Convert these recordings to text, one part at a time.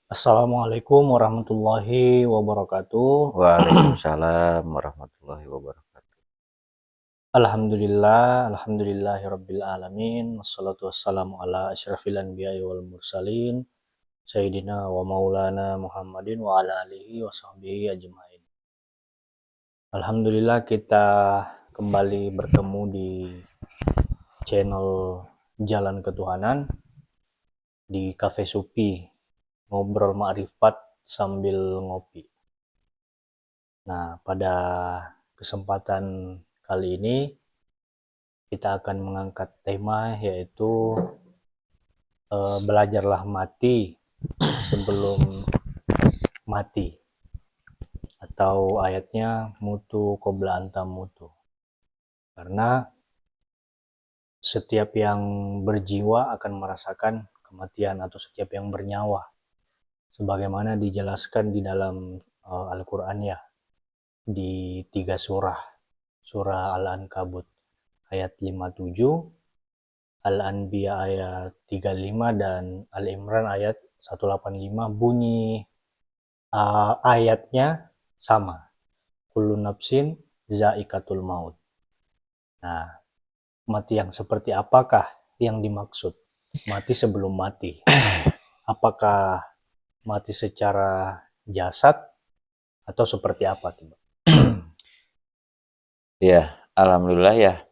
Assalamualaikum warahmatullahi wabarakatuh. Waalaikumsalam warahmatullahi wabarakatuh. Alhamdulillahirabbil alamin. Wassalatu wassalamu ala asyrafil anbiya'i wal mursalin, sayyidina wa maulana Muhammadin wa ala alihi wa sahbihi ajmain. Alhamdulillah kita kembali bertemu di channel Jalan Ketuhanan di Cafe Supi, ngobrol ma'rifat sambil ngopi. Nah, pada kesempatan kali ini kita akan mengangkat tema yaitu belajarlah mati sebelum mati, atau ayatnya mutu qabla anta mutu. Karena setiap yang berjiwa akan merasakan kematian, atau setiap yang bernyawa, sebagaimana dijelaskan di dalam Al-Qur'an ya, di 3 surah. Surah Al-Ankabut ayat 57, Al-Anbiya ayat 35, dan Al-Imran ayat 185. Bunyi ayatnya sama, kullu nafsin zaikatul maut. Nah, mati yang seperti apakah yang dimaksud? Mati sebelum mati. Apakah mati secara jasad atau seperti apa tuh? Ya, alhamdulillah ya.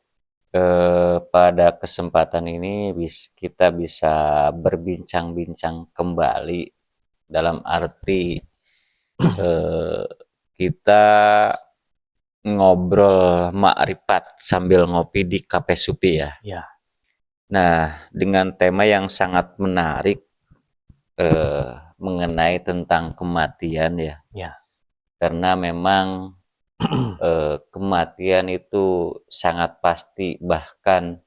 Pada kesempatan ini kita bisa berbincang-bincang kembali dalam arti kita ngobrol makrifat sambil ngopi di Cafe Supi ya. Ya, Nah, dengan tema yang sangat menarik mengenai tentang kematian ya. ya, Karena memang kematian itu sangat pasti, bahkan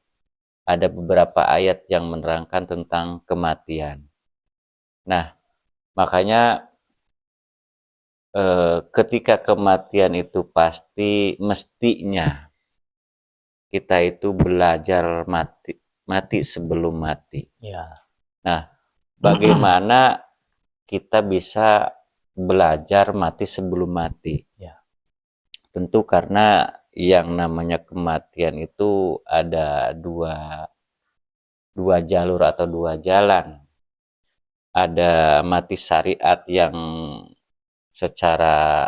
ada beberapa ayat yang menerangkan tentang kematian. Nah, makanya ketika kematian itu pasti, mestinya kita itu belajar mati sebelum mati. ya, Nah, bagaimana kita bisa belajar mati sebelum mati? ya, Tentu karena yang namanya kematian itu ada dua jalur atau dua jalan. Ada mati syariat yang secara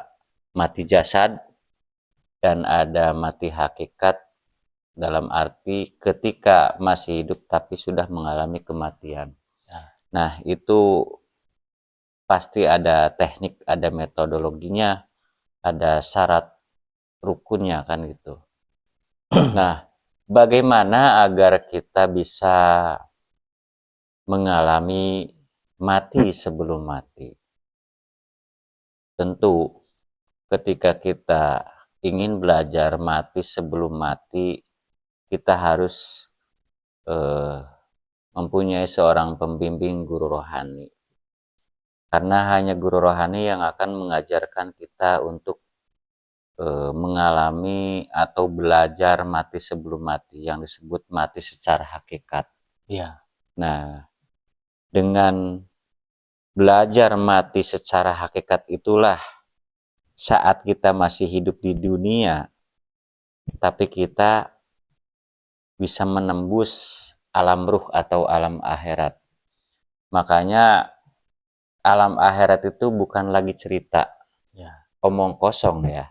mati jasad, dan ada mati hakikat dalam arti ketika masih hidup tapi sudah mengalami kematian. ya. Nah, itu pasti ada teknik, ada metodologinya, ada syarat rukunnya kan gitu. Nah, bagaimana agar kita bisa mengalami mati sebelum mati? Tentu ketika kita ingin belajar mati sebelum mati, kita harus mempunyai seorang pembimbing guru rohani. Karena hanya guru rohani yang akan mengajarkan kita untuk mengalami atau belajar mati sebelum mati, yang disebut mati secara hakikat. Ya. Nah, dengan belajar mati secara hakikat itulah saat kita masih hidup di dunia, tapi kita bisa menembus alam ruh atau alam akhirat. Makanya alam akhirat itu bukan lagi cerita, Ya, omong kosong ya.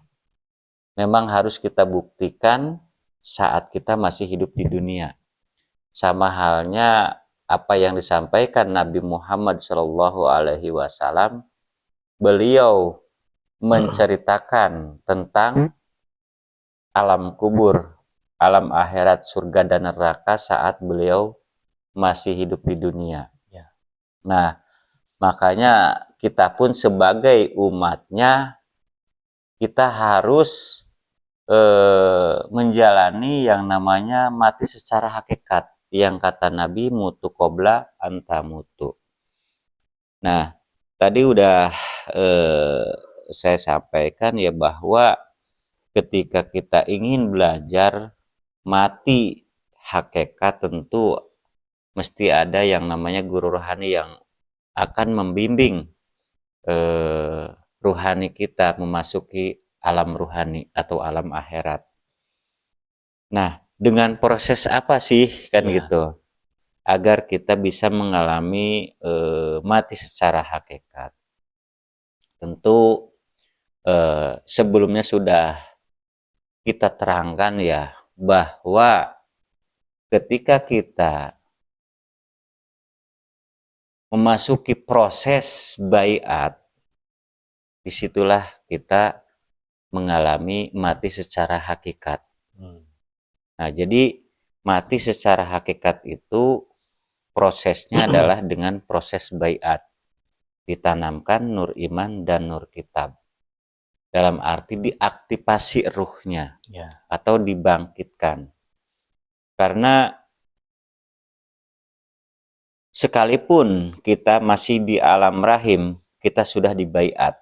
Memang harus kita buktikan saat kita masih hidup di dunia. Sama halnya apa yang disampaikan Nabi Muhammad SAW, beliau menceritakan tentang alam kubur, alam akhirat, surga dan neraka saat beliau masih hidup di dunia. ya, Nah, makanya kita pun sebagai umatnya, kita harus menjalani yang namanya mati secara hakikat, yang kata Nabi, mutu qabla anta mutu. Nah, tadi udah saya sampaikan ya, bahwa ketika kita ingin belajar mati hakikat, tentu mesti ada yang namanya guru rohani yang akan membimbing ruhani kita memasuki alam ruhani atau alam akhirat. Nah, dengan proses apa sih kan gitu, agar kita bisa mengalami mati secara hakikat? Tentu sebelumnya sudah kita terangkan ya, bahwa ketika kita memasuki proses baiat, disitulah kita mengalami mati secara hakikat. Nah, jadi mati secara hakikat itu prosesnya adalah dengan proses baiat. Ditanamkan nur iman dan nur kitab. Dalam arti diaktifasi ruhnya atau dibangkitkan. Karena sekalipun kita masih di alam rahim, kita sudah dibaiat.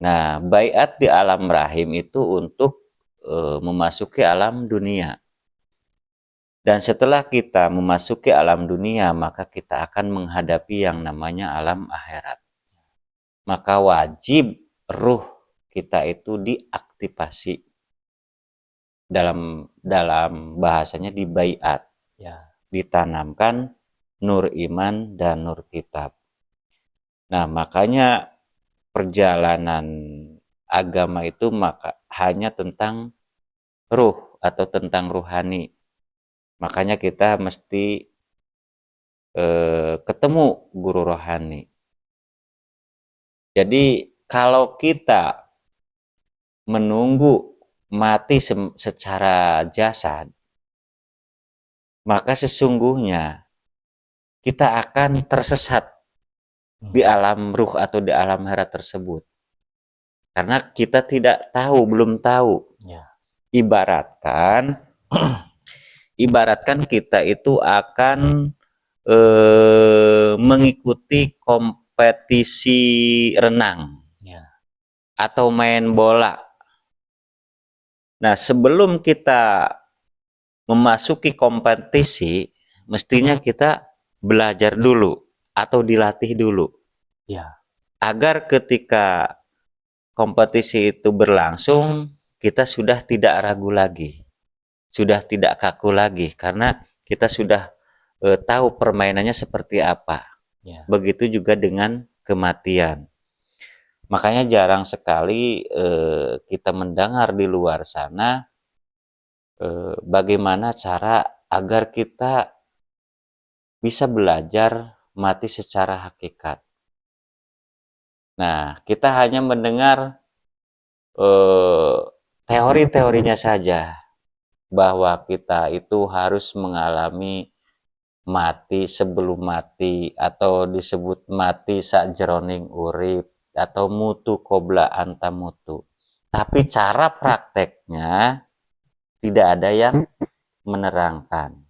Nah, baiat di alam rahim itu untuk memasuki alam dunia. Dan setelah kita memasuki alam dunia, maka kita akan menghadapi yang namanya alam akhirat. Maka wajib ruh kita itu diaktifasi. Dalam bahasanya dibaiat. Ditanamkan nur iman dan nur kitab. Nah, makanya perjalanan agama itu hanya tentang ruh atau tentang ruhani. Makanya kita mesti ketemu guru rohani. Jadi kalau kita menunggu mati secara jasad, maka sesungguhnya kita akan tersesat di alam ruh atau di alam akhirat tersebut. Karena kita tidak tahu, belum tahu. Ibaratkan kita itu akan mengikuti kompetisi renang atau main bola. Nah, sebelum kita memasuki kompetisi, mestinya kita belajar dulu atau dilatih dulu. Agar ketika kompetisi itu berlangsung, kita sudah tidak ragu lagi. Sudah tidak kaku lagi, karena kita sudah tahu permainannya seperti apa. Begitu juga dengan kematian. Makanya jarang sekali kita mendengar di luar sana bagaimana cara agar kita bisa belajar mati secara hakikat. Nah, kita hanya mendengar teori-teorinya saja, bahwa kita itu harus mengalami mati sebelum mati, atau disebut mati sakjeroning urip, atau mutu qobla anta mutu. Tapi cara prakteknya tidak ada yang menerangkan.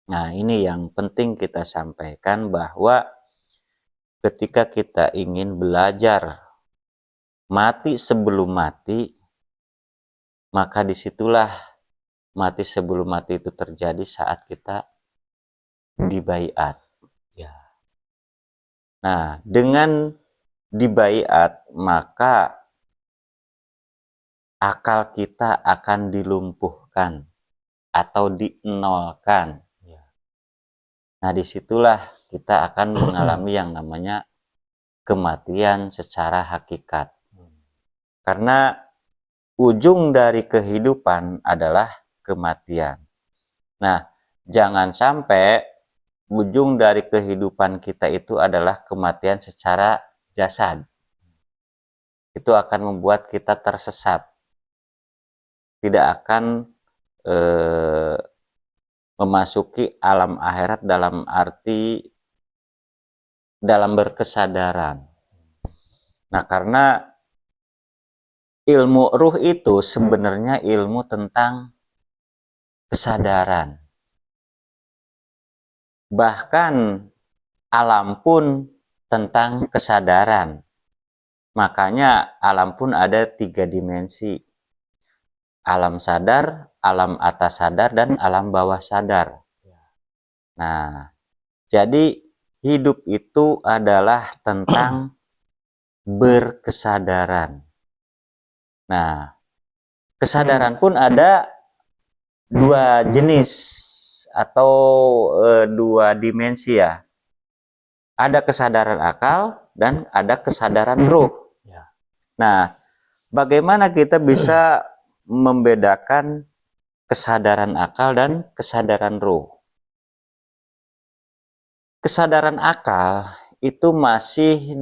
Nah, ini yang penting kita sampaikan, bahwa ketika kita ingin belajar mati sebelum mati, maka disitulah mati sebelum mati itu terjadi saat kita dibaiat. Nah, dengan dibaiat, maka akal kita akan dilumpuhkan atau dienolkan. Nah, disitulah kita akan mengalami yang namanya kematian secara hakikat. Karena ujung dari kehidupan adalah kematian. Nah, jangan sampai ujung dari kehidupan kita itu adalah kematian secara jasad. Itu akan membuat kita tersesat. Tidak akan memasuki alam akhirat dalam arti dalam berkesadaran. Nah, karena ilmu ruh itu sebenarnya ilmu tentang kesadaran. Bahkan alam pun tentang kesadaran. Makanya alam pun ada 3 dimensi. Alam sadar, alam atas sadar, dan alam bawah sadar. Nah, jadi hidup itu adalah tentang berkesadaran. Nah, kesadaran pun ada dua jenis atau dua dimensi ya. Ada kesadaran akal dan ada kesadaran ruh. Ya. Nah, bagaimana kita bisa membedakan kesadaran akal dan kesadaran ruh? Kesadaran akal itu masih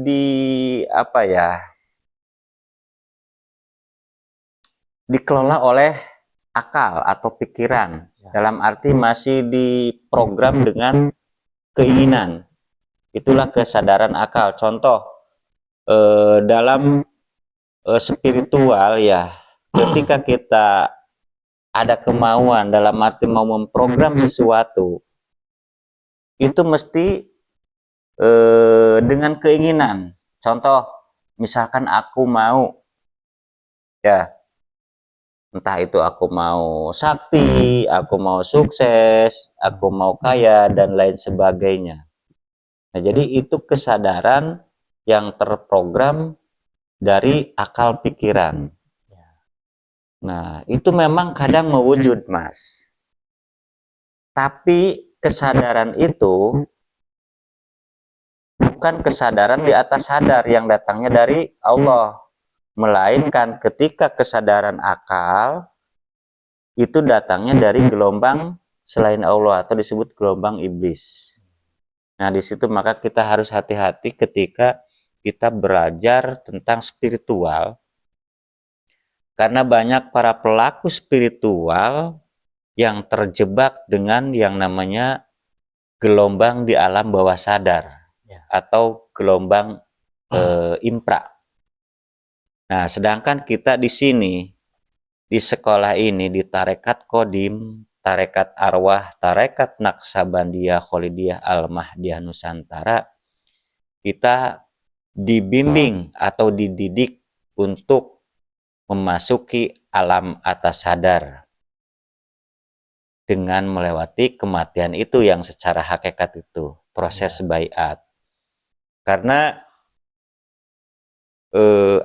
dikelola oleh akal atau pikiran. Ya. Dalam arti masih diprogram dengan keinginan. Itulah kesadaran akal. Contoh dalam spiritual ya, ketika kita ada kemauan dalam arti mau memprogram sesuatu, itu mesti dengan keinginan. Contoh, misalkan aku mau ya, entah itu aku mau sakti, aku mau sukses, aku mau kaya dan lain sebagainya. Nah, jadi itu kesadaran yang terprogram dari akal pikiran. Nah, itu memang kadang mewujud, Mas. Tapi kesadaran itu bukan kesadaran di atas sadar yang datangnya dari Allah. Melainkan ketika kesadaran akal itu datangnya dari gelombang selain Allah atau disebut gelombang iblis. Nah, di situ maka kita harus hati-hati ketika kita belajar tentang spiritual. Karena banyak para pelaku spiritual yang terjebak dengan yang namanya gelombang di alam bawah sadar atau gelombang impra. Nah, sedangkan kita di sini, di sekolah ini, di Tarekat Kodim, Tarekat Arwah, Tarekat Naksabandiyah Kholidiyah Al-Mahdiyah Nusantara, kita dibimbing atau dididik untuk memasuki alam atas sadar dengan melewati kematian itu yang secara hakikat itu proses baiat. Karena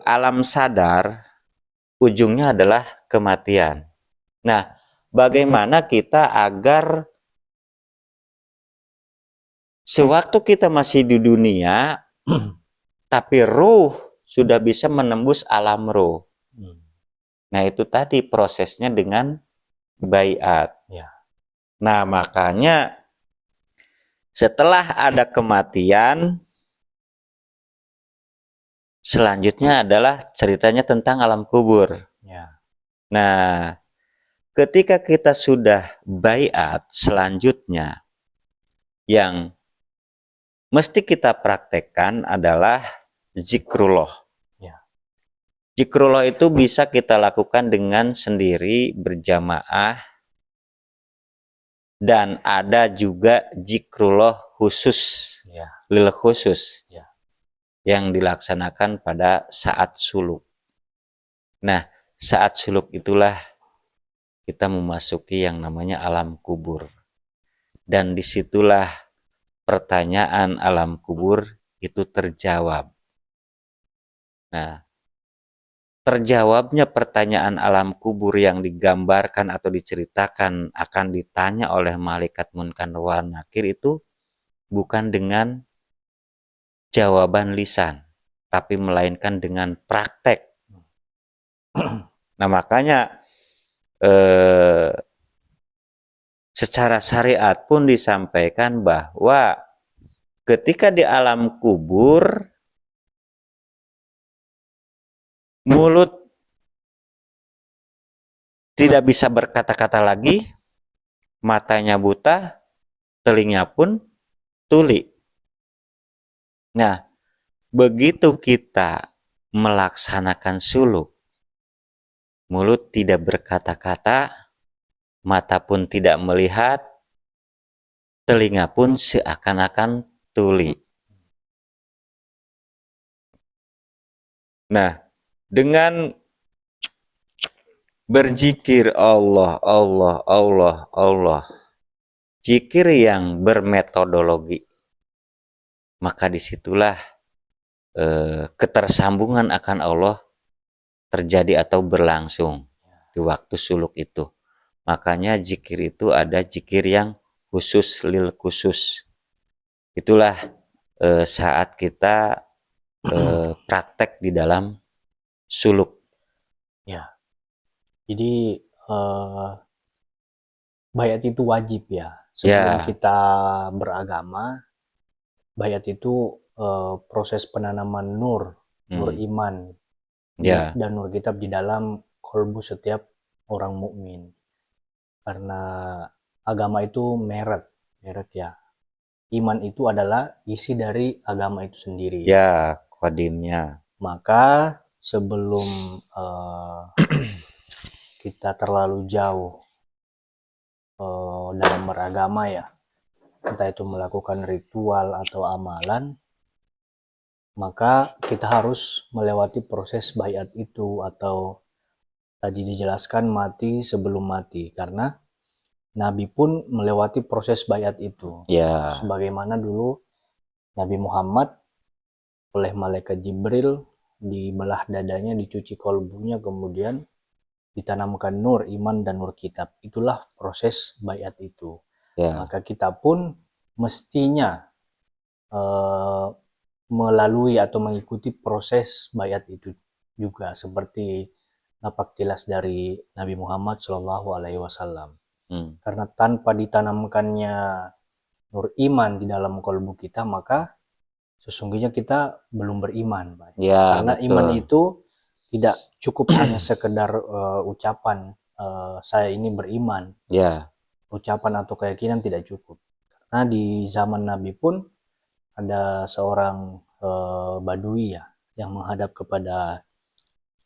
alam sadar ujungnya adalah kematian. Nah, bagaimana kita agar sewaktu kita masih di dunia tapi ruh sudah bisa menembus alam ruh. Nah, itu tadi prosesnya dengan baiat. Ya. Nah, makanya setelah ada kematian, selanjutnya adalah ceritanya tentang alam kubur. Ya. Nah, ketika kita sudah baiat, selanjutnya yang mesti kita praktekkan adalah zikrullah. Ya. Zikrullah itu bisa kita lakukan dengan sendiri, berjamaah, dan ada juga zikrullah khusus, lil khusus, yang dilaksanakan pada saat suluk. Nah, saat suluk itulah kita memasuki yang namanya alam kubur. Dan disitulah pertanyaan alam kubur itu terjawab. Nah, terjawabnya pertanyaan alam kubur yang digambarkan atau diceritakan akan ditanya oleh malaikat Munkar wa Nakir itu bukan dengan jawaban lisan, tapi melainkan dengan praktek. Nah, makanya secara syariat pun disampaikan bahwa ketika di alam kubur, mulut tidak bisa berkata-kata lagi, matanya buta, telinga pun tuli. Nah, begitu kita melaksanakan suluk, mulut tidak berkata-kata, mata pun tidak melihat, telinga pun seakan-akan tuli. Nah, dengan berzikir Allah, Allah, Allah, Allah, zikir yang bermetodologi, maka disitulah ketersambungan akan Allah terjadi atau berlangsung di waktu suluk itu. Makanya zikir itu ada zikir yang khusus lil khusus. Itulah saat kita praktek di dalam suluk. Ya. Jadi bayat itu wajib ya. Sebelum Ya, kita beragama, bayat itu proses penanaman nur iman ya, dan nur kitab di dalam kolbu setiap orang mukmin. Karena agama itu merek ya. Iman itu adalah isi dari agama itu sendiri. ya, kodimnya. Maka sebelum kita terlalu jauh dalam beragama ya, entah itu melakukan ritual atau amalan, maka kita harus melewati proses bayat itu, atau tadi dijelaskan mati sebelum mati, karena Nabi pun melewati proses bayat itu. Ya, Sebagaimana dulu Nabi Muhammad oleh malaikat Jibril dibelah dadanya, dicuci kolbunya, kemudian ditanamkan nur iman dan nur kitab. Itulah proses bayat itu. ya, Maka kita pun mestinya melalui atau mengikuti proses bayat itu juga, seperti nampak jelas dari Nabi Muhammad SAW. Karena tanpa ditanamkannya nur iman di dalam kolbu kita, maka sesungguhnya kita belum beriman, Pak. ya, Karena betul. iman itu tidak cukup hanya sekedar ucapan saya ini beriman. Ya, Ucapan atau keyakinan tidak cukup. Karena di zaman Nabi pun ada seorang Badui ya yang menghadap kepada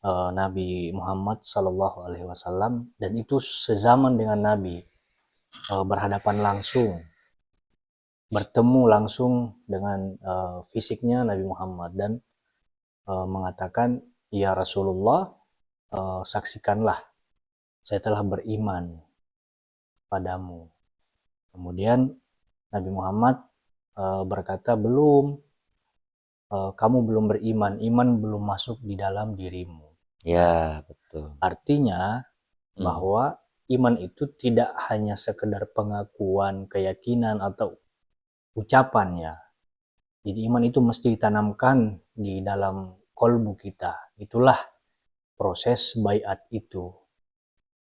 Nabi Muhammad SAW, dan itu sezaman dengan Nabi, berhadapan langsung, bertemu langsung dengan fisiknya Nabi Muhammad, dan mengatakan, ya Rasulullah, saksikanlah saya telah beriman padamu. Kemudian Nabi Muhammad berkata, belum, kamu belum beriman, iman belum masuk di dalam dirimu. ya, betul. Artinya bahwa iman itu tidak hanya sekedar pengakuan, keyakinan, atau ucapan ya. Jadi iman itu mesti ditanamkan di dalam kolbu kita. Itulah proses bayat itu,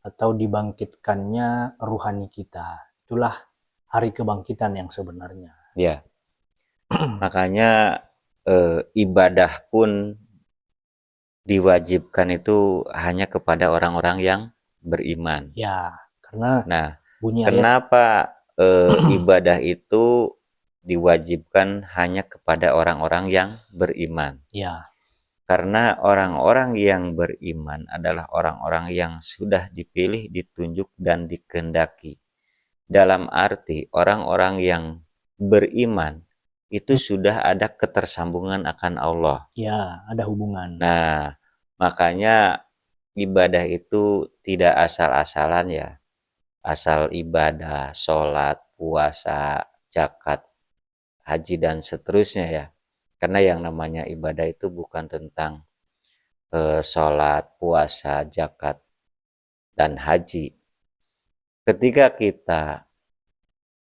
atau dibangkitkannya ruhani kita. Itulah hari kebangkitan yang sebenarnya. Ya, makanya ibadah pun diwajibkan itu hanya kepada orang-orang yang beriman. Ya, karena Nah, bunyi ayat, kenapa ibadah itu diwajibkan hanya kepada orang-orang yang beriman? ya, Karena orang-orang yang beriman adalah orang-orang yang sudah dipilih, ditunjuk, dan dikehendaki. Dalam arti orang-orang yang beriman itu sudah ada ketersambungan akan Allah. ya, ada hubungan. Nah, makanya ibadah itu tidak asal-asalan ya. Asal ibadah, sholat, puasa, zakat, haji, dan seterusnya ya. Karena yang namanya ibadah itu bukan tentang sholat, puasa, zakat, dan haji. Ketika kita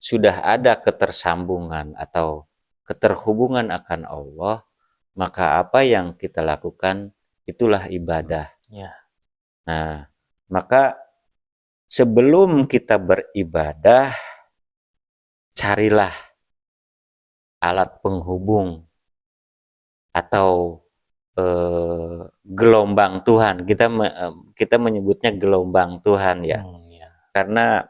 sudah ada ketersambungan atau keterhubungan akan Allah, maka apa yang kita lakukan itulah ibadah. Ya. Nah, maka sebelum kita beribadah, carilah alat penghubung atau gelombang Tuhan. Kita menyebutnya gelombang Tuhan ya. Ya. Karena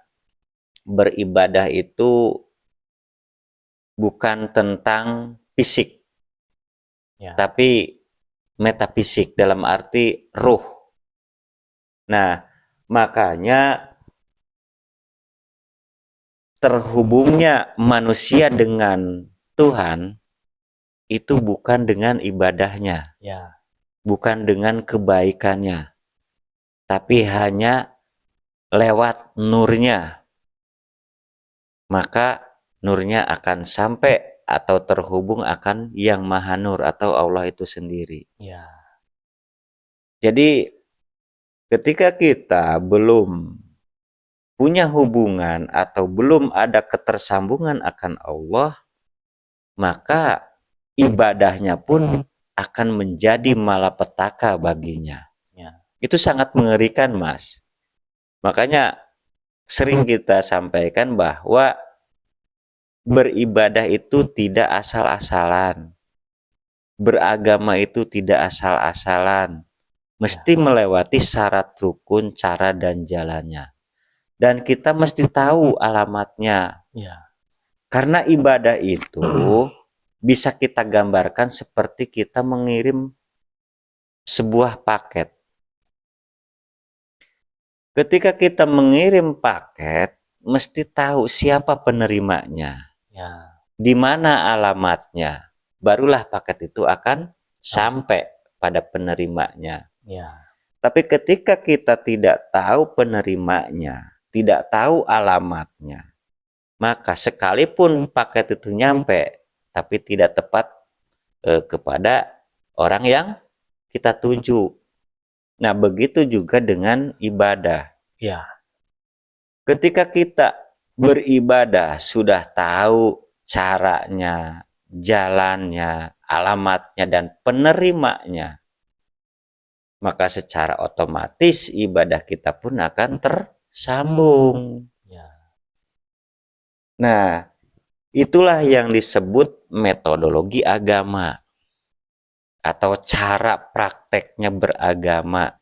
beribadah itu bukan tentang fisik, Ya. tapi metafisik dalam arti ruh. Nah, makanya terhubungnya manusia dengan Tuhan itu bukan dengan ibadahnya, Ya. bukan dengan kebaikannya, tapi hanya lewat nurnya. Maka nurnya akan sampai atau terhubung akan Yang Maha Nur atau Allah itu sendiri. Ya. Jadi ketika kita belum punya hubungan atau belum ada ketersambungan akan Allah, maka ibadahnya pun akan menjadi malapetaka baginya. Ya. Itu sangat mengerikan, Mas. Makanya sering kita sampaikan bahwa beribadah itu tidak asal-asalan. Beragama itu tidak asal-asalan. Mesti melewati syarat rukun, cara dan jalannya. Dan kita mesti tahu alamatnya. Ya. Karena ibadah itu bisa kita gambarkan seperti kita mengirim sebuah paket. Ketika kita mengirim paket, mesti tahu siapa penerimanya. Ya. Di mana alamatnya. Barulah paket itu akan sampai pada penerimanya. Ya. Tapi ketika kita tidak tahu penerimanya, tidak tahu alamatnya, maka sekalipun paket itu nyampe, tapi tidak tepat kepada orang yang kita tuju. Nah, begitu juga dengan ibadah. Ya. Ketika kita beribadah sudah tahu caranya, jalannya, alamatnya, dan penerimanya, maka secara otomatis ibadah kita pun akan tersambung. Ya. Nah, itulah yang disebut metodologi agama atau cara prakteknya beragama.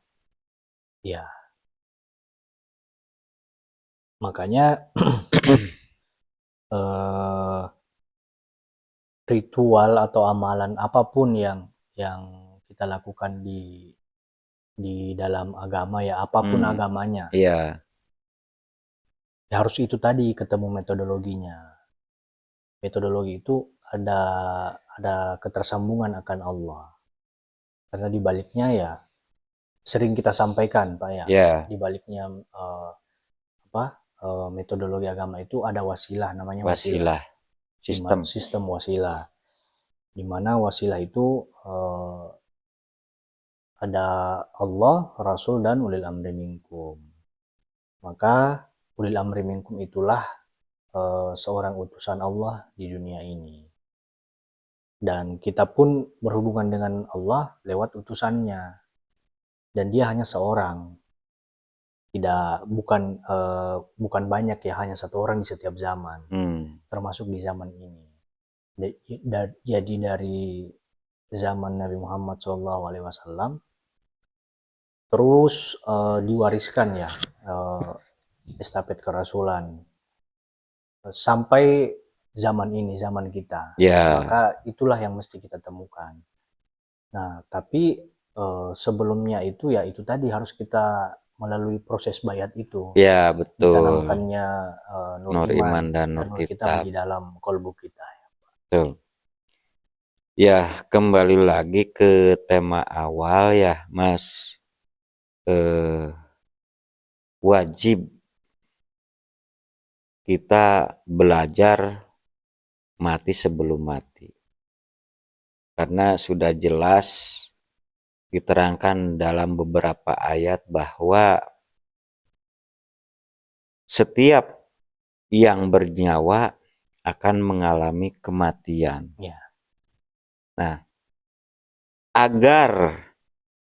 Ya. Makanya ritual atau amalan apapun yang kita lakukan di dalam agama, ya apapun agamanya, Iya. ya harus itu tadi, ketemu metodologinya. Metodologi itu ada ketersambungan akan Allah. Karena di baliknya ya sering kita sampaikan, Pak, ya. Ya. Di baliknya metodologi agama itu ada wasilah, namanya Wasilah. sistem wasilah, di mana wasilah itu ada Allah, Rasul, dan ulil amri minkum. Maka ulil amri minkum itulah seorang utusan Allah di dunia ini. Dan kita pun berhubungan dengan Allah lewat utusannya. Dan dia hanya seorang. Bukan banyak ya, hanya satu orang di setiap zaman. Termasuk di zaman ini. Jadi dari zaman Nabi Muhammad SAW terus diwariskan ya, estafet kerasulan sampai zaman ini, zaman kita. Ya. Maka itulah yang mesti kita temukan. Nah, tapi sebelumnya itu ya itu tadi, harus kita melalui proses bayat itu. Ya, betul. Ditanamkannya nur iman dan nur kitab kitab di dalam kolbu kita. Betul. Ya, kembali lagi ke tema awal ya, Mas. Wajib kita belajar mati sebelum mati. Karena sudah jelas diterangkan dalam beberapa ayat bahwa setiap yang bernyawa akan mengalami kematian. Ya. Nah, agar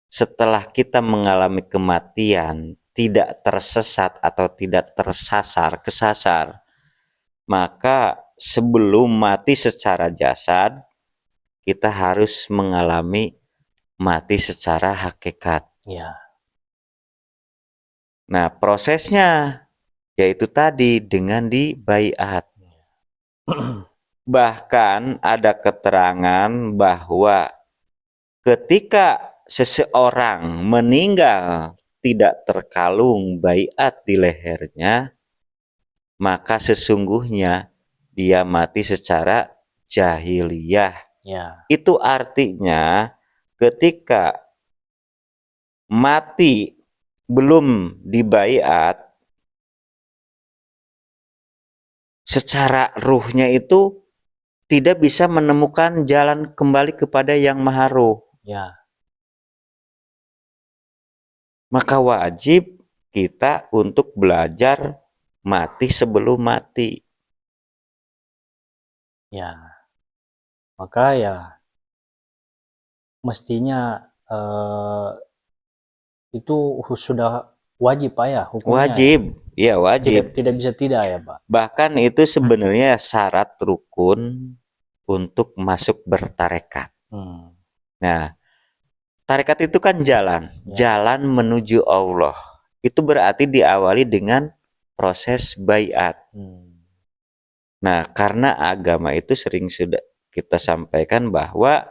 setelah kita mengalami kematian tidak tersesat atau tidak kesasar, maka sebelum mati secara jasad, kita harus mengalami mati secara hakikat. Ya. Nah, prosesnya yaitu tadi dengan dibaiat. Bahkan ada keterangan bahwa ketika seseorang meninggal tidak terkalung baiat di lehernya, maka sesungguhnya dia mati secara jahiliyah. Ya. Itu artinya ketika mati belum dibaiat, secara ruhnya itu tidak bisa menemukan jalan kembali kepada Yang Maha Roh. Ya. Maka wajib kita untuk belajar mati sebelum mati. Ya. Maka ya mestinya itu sudah wajib Pak ya hukumnya ya. Wajib, ya wajib. Tidak bisa tidak ya Pak. Bahkan itu sebenarnya syarat rukun untuk masuk bertarekat. Nah, tarekat itu kan jalan, jalan menuju Allah. Itu berarti diawali dengan proses baiat. Nah, karena agama itu sering sudah kita sampaikan bahwa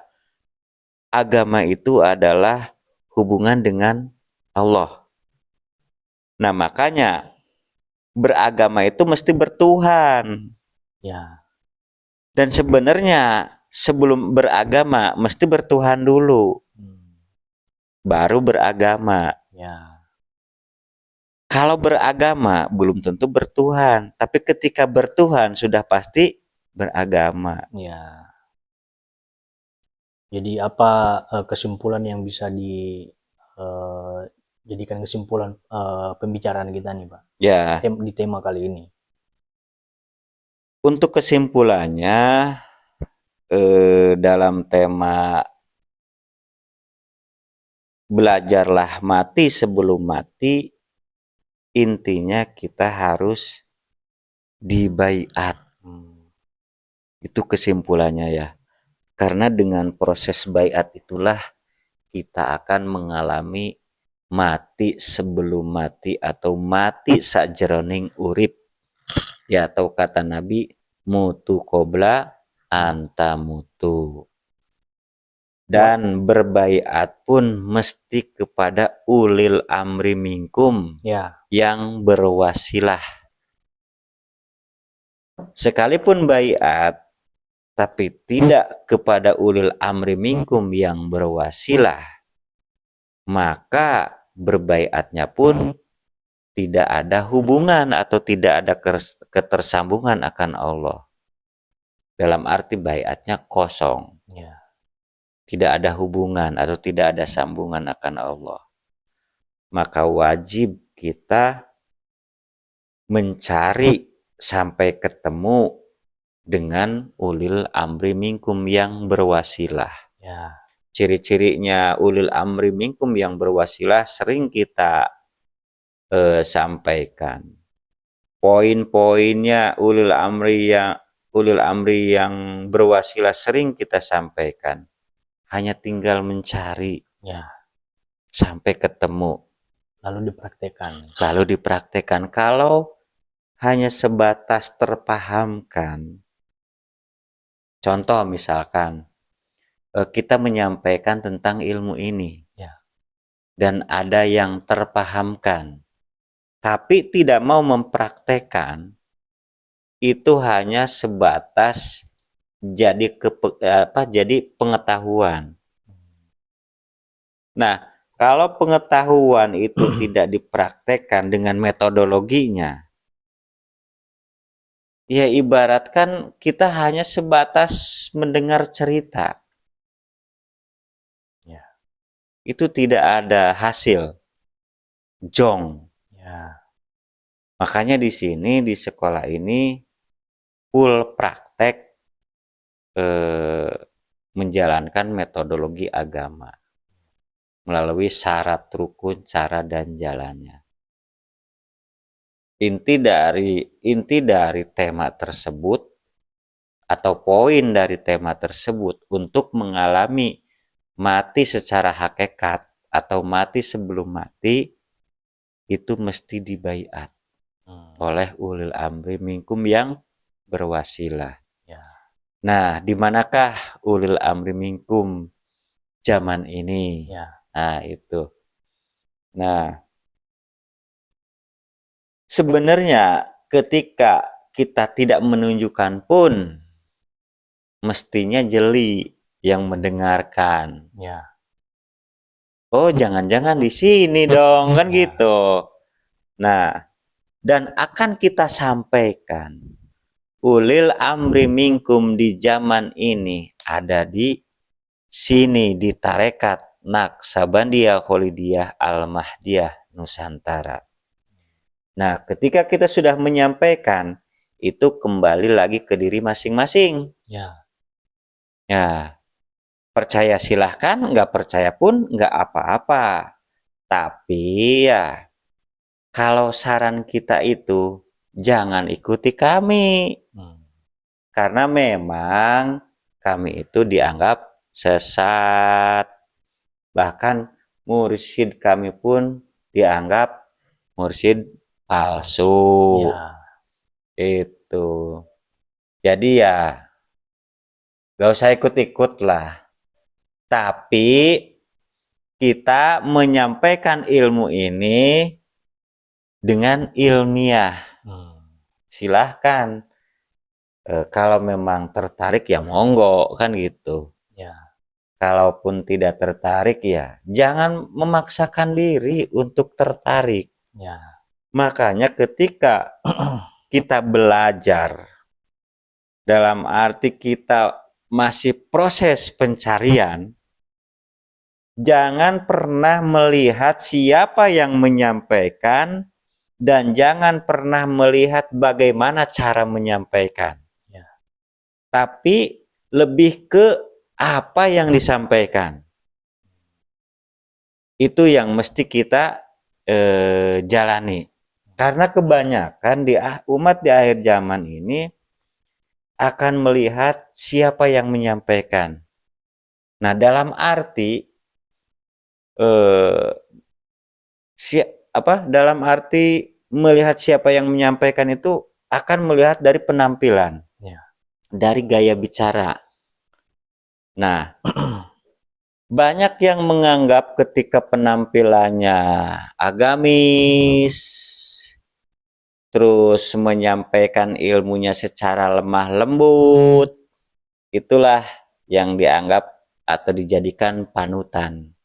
agama itu adalah hubungan dengan Allah. Nah, makanya beragama itu mesti bertuhan. Ya. Dan sebenarnya sebelum beragama mesti bertuhan dulu. Baru beragama. Ya. Kalau beragama belum tentu bertuhan, tapi ketika bertuhan sudah pasti beragama. Ya. Jadi apa kesimpulan yang bisa dijadikan kesimpulan pembicaraan kita nih Pak? Ya. Di tema kali ini. Untuk kesimpulannya dalam tema belajarlah mati sebelum mati, intinya kita harus dibaiat. Itu kesimpulannya ya. Karena dengan proses baiat itulah kita akan mengalami mati sebelum mati atau mati sajroning urip. Ya, atau kata Nabi, mutu qobla anta mutu. Dan berbaiat pun mesti kepada ulil amri minkum yang berwasilah. Sekalipun baiat tapi tidak kepada ulil amri minkum yang berwasilah, maka berbaiatnya pun tidak ada hubungan atau tidak ada ketersambungan akan Allah. Dalam arti baiatnya kosong. Tidak ada hubungan atau tidak ada sambungan akan Allah. Maka wajib kita mencari sampai ketemu dengan ulil amri minkum yang berwasilah. Ciri-cirinya ulil amri minkum yang berwasilah sering kita sampaikan. Poin-poinnya ulil amri yang berwasilah sering kita sampaikan. Hanya tinggal mencari sampai ketemu. Lalu dipraktekkan. Kalau hanya sebatas terpahamkan, contoh misalkan kita menyampaikan tentang ilmu ini dan ada yang terpahamkan, tapi tidak mau mempraktekkan, itu hanya sebatas jadi pengetahuan. Nah, kalau pengetahuan itu tidak dipraktekkan dengan metodologinya, ya ibaratkan kita hanya sebatas mendengar cerita. Itu tidak ada hasil. Jong. Makanya di sini di sekolah ini full praktek menjalankan metodologi agama melalui syarat rukun, cara dan jalannya. Inti dari tema tersebut atau poin dari tema tersebut untuk mengalami mati secara hakikat atau mati sebelum mati itu mesti dibaiat oleh ulil amri minkum yang berwasilah. Nah, di manakah ulil amri minkum zaman ini? Nah, itu. Nah, sebenarnya ketika kita tidak menunjukkan pun mestinya jeli yang mendengarkan. Oh, jangan-jangan di sini dong, kan gitu. Nah, dan akan kita sampaikan ulil amri minkum di zaman ini ada di sini di tarekat Naqsabandiyah Kholidiyah Al-Mahdiyah Nusantara. Nah, ketika kita sudah menyampaikan, itu kembali lagi ke diri masing-masing. Ya. Ya, percaya silahkan, nggak percaya pun nggak apa-apa. Tapi ya, kalau saran kita itu jangan ikuti kami. Karena memang kami itu dianggap sesat. Bahkan mursyid kami pun dianggap mursyid palsu. Ya. Itu. Jadi ya gak usah ikut-ikut lah. Tapi kita menyampaikan ilmu ini dengan ilmiah. Silahkan. Kalau memang tertarik ya monggo kan gitu. Ya. Kalaupun tidak tertarik ya jangan memaksakan diri untuk tertarik. Ya. Makanya ketika kita belajar dalam arti kita masih proses pencarian, jangan pernah melihat siapa yang menyampaikan dan jangan pernah melihat bagaimana cara menyampaikan. Ya. Tapi lebih ke apa yang disampaikan. Itu yang mesti kita jalani. Karena kebanyakan umat di akhir zaman ini akan melihat siapa yang menyampaikan. Nah, dalam arti dalam arti melihat siapa yang menyampaikan itu akan melihat dari penampilan, Ya. dari gaya bicara. Nah, banyak yang menganggap ketika penampilannya agamis, terus menyampaikan ilmunya secara lemah lembut, itulah yang dianggap atau dijadikan panutan.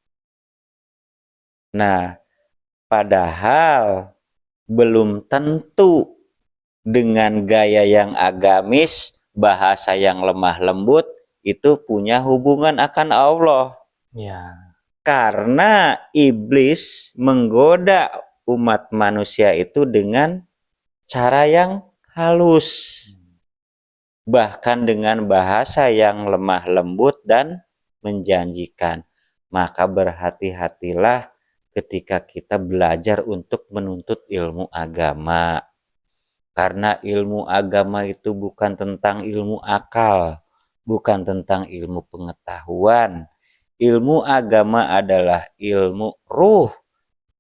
Nah, padahal belum tentu dengan gaya yang agamis, bahasa yang lemah lembut, itu punya hubungan akan Allah. Ya. Karena iblis menggoda umat manusia itu dengan cara yang halus, bahkan dengan bahasa yang lemah lembut dan menjanjikan. Maka berhati-hatilah ketika kita belajar untuk menuntut ilmu agama. Karena ilmu agama itu bukan tentang ilmu akal, bukan tentang ilmu pengetahuan. Ilmu agama adalah ilmu ruh,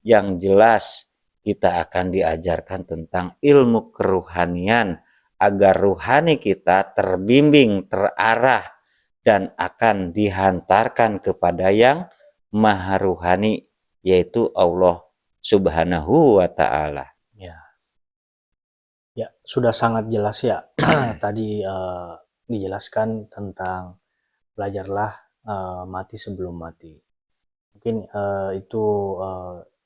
yang jelas kita akan diajarkan tentang ilmu keruhanian agar ruhani kita terbimbing, terarah, dan akan dihantarkan kepada yang maha ruhani, yaitu Allah Subhanahu wa Ta'ala. Ya. Ya, sudah sangat jelas ya. Tadi dijelaskan tentang belajarlah mati sebelum mati. Mungkin itu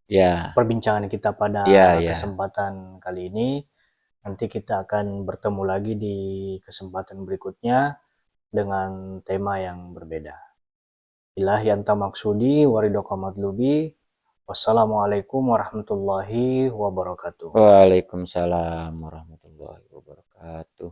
Ya, perbincangan kita pada ya, ya. kesempatan kali ini. Nanti kita akan bertemu lagi di kesempatan berikutnya dengan tema yang berbeda. Ilahi anta maksudi waridoko madlubi. Wassalamualaikum warahmatullahi wabarakatuh. Waalaikumsalam warahmatullahi wabarakatuh.